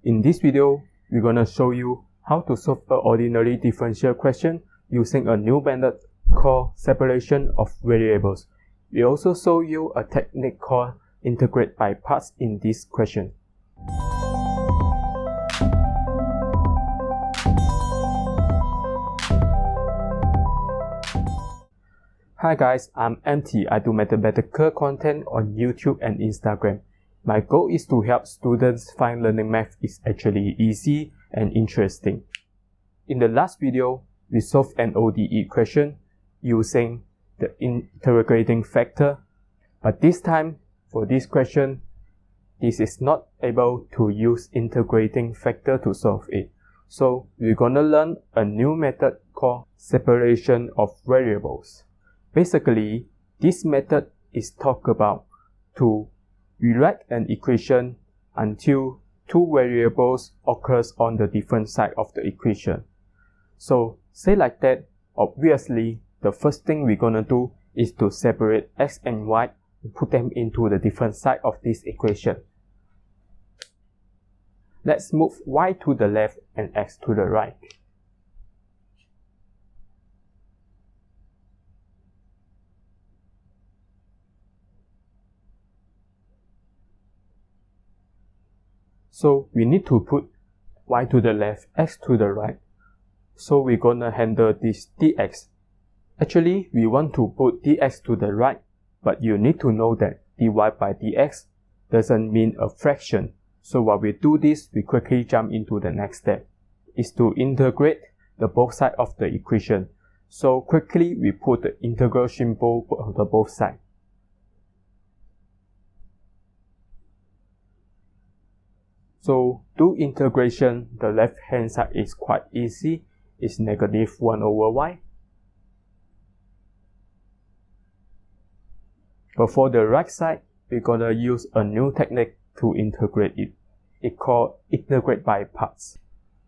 In this video, we're gonna show you how to solve an ordinary differential question using a new method called separation of variables. We also show you a technique called integrate by parts in this question. Hi guys, I'm MT. I do mathematical content on YouTube and Instagram. My goal is to help students find learning math is actually easy and interesting. In the last video, we solved an ODE question using the integrating factor. But this time, for this question, this is not able to use integrating factor to solve it. So we're gonna learn a new method called separation of variables. Basically, this method is talk about to rewrite an equation until two variables occurs on the different side of the equation. So say like that, obviously the first thing we're gonna do is to separate x and y and put them into the different side of this equation. Let's move y to the left and x to the right. So we need to put y to the left, x to the right. So we're gonna handle this dx. Actually, we want to put dx to the right, but you need to know that dy by dx doesn't mean a fraction. So while we do this, we quickly jump into the next step, is to integrate the both sides of the equation. So quickly we put the integral symbol on the both sides. So do integration, the left hand side is quite easy, it's negative 1 over y. But for the right side, we're gonna use a new technique to integrate it. It's called integrate by parts.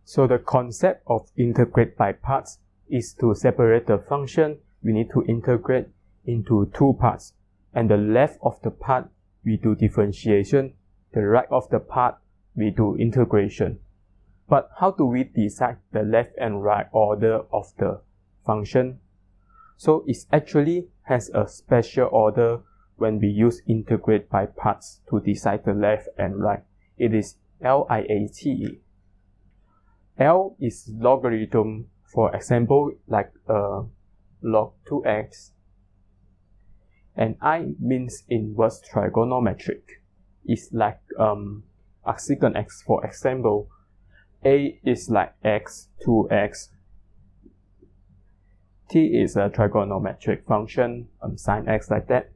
So the concept of integrate by parts is to separate the function we need to integrate into two parts. And the left of the part, we do differentiation. The right of the part, we do integration. But how do we decide the left and right order of the function? So it actually has a special order when we use integrate by parts to decide the left and right. It is LIATE. L is logarithm, for example, like log 2x. And I means inverse trigonometric. It's like arcsecant x, for example. A is like x, 2x. T is a trigonometric function, sin x like that.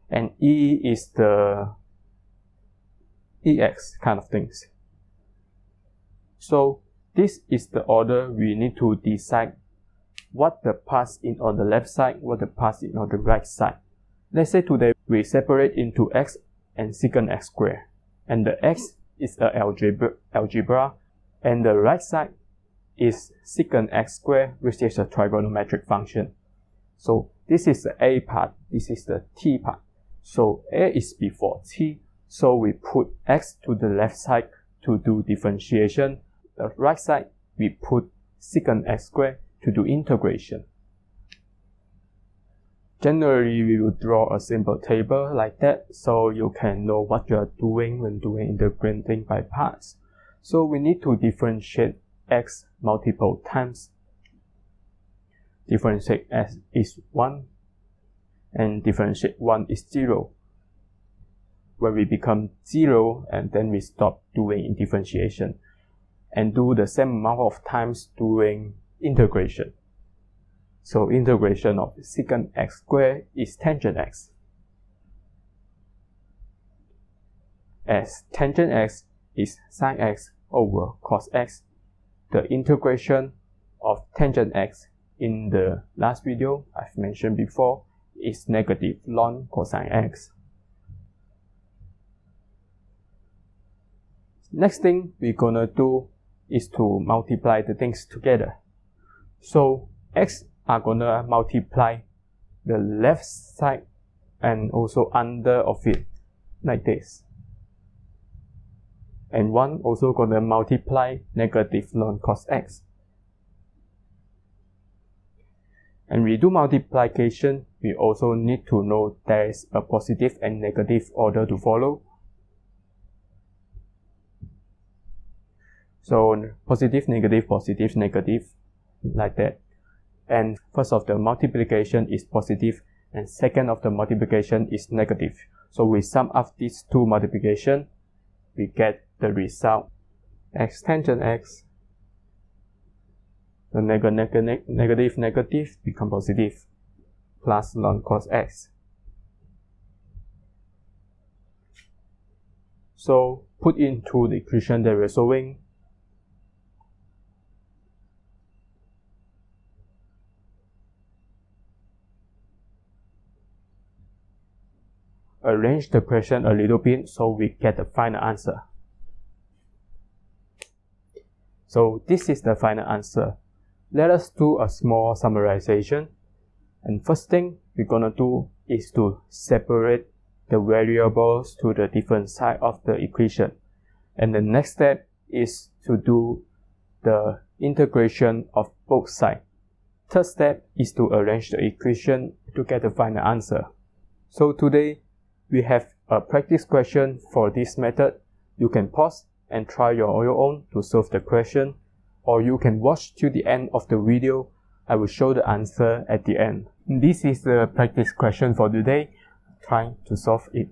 And E is the EX kind of things. So this is the order we need to decide what the parts in on the left side, what the parts in on the right side. Let's say today we separate into x and secant x squared. And the x is a algebra and the right side is secant x squared, which is a trigonometric function. So this is the A part, this is the T part. So A is before T, so we put x to the left side to do differentiation. The right side, we put secant x squared to do integration. Generally, we will draw a simple table like that, so you can know what you are doing when doing integrating by parts. So we need to differentiate x multiple times. Differentiate x is 1, and differentiate 1 is 0. When we become 0, and then we stop doing differentiation, and do the same amount of times doing integration. So integration of secant x squared is tangent x. As tangent x is sin x over cos x, the integration of tangent x in the last video I've mentioned before is negative ln cosine x. Next thing we're gonna do is to multiply the things together. So x are gonna multiply the left side and also under of it like this. and one also gonna multiply negative ln cos x. And we do multiplication, we also need to know there is a positive and negative order to follow. So positive, negative, like that. And first of the multiplication is positive and second of the multiplication is negative. So we sum up these two multiplication, we get the result x tangent x. The negative become positive plus ln cos x. So put into the equation that we're solving. Arrange the question a little bit so we get the final answer. So this is the final answer. Let us do a small summarization. And first thing we're gonna do is to separate the variables to the different side of the equation. And the next step is to do the integration of both sides. Third step is to arrange the equation to get the final answer. So today we have a practice question for this method. You can pause and try on your own to solve the question, or you can watch till the end of the video. I will show the answer at the end. This is the practice question for today. Try to solve it.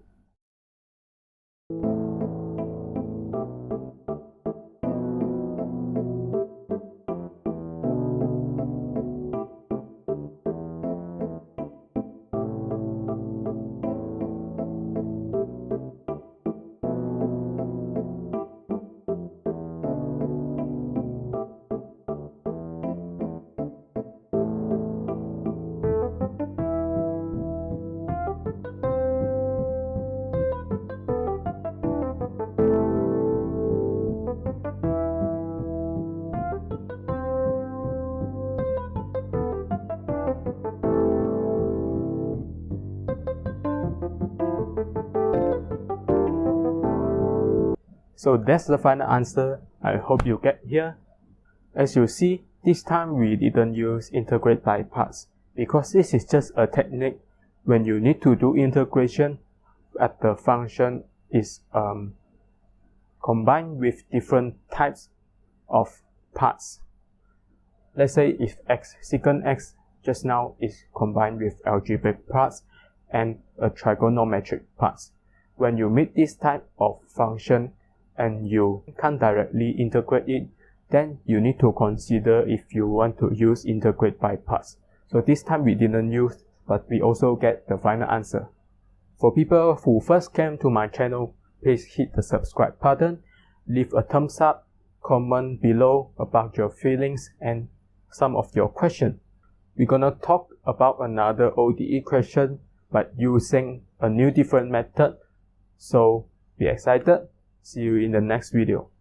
So that's the final answer. I hope you get here. As you see, this time we didn't use integrate by parts because this is just a technique when you need to do integration at the function is combined with different types of parts. Let's say if x secant x just now is combined with algebraic parts and a trigonometric parts. When you meet this type of function and you can't directly integrate it, then you need to consider if you want to use integrate by parts. So this time we didn't use, but we also get the final answer. For people who first came to my channel, please hit the subscribe button, leave a thumbs up, comment below about your feelings and some of your questions. We're gonna talk about another ODE question, but using a new different method. So be excited. See you in the next video.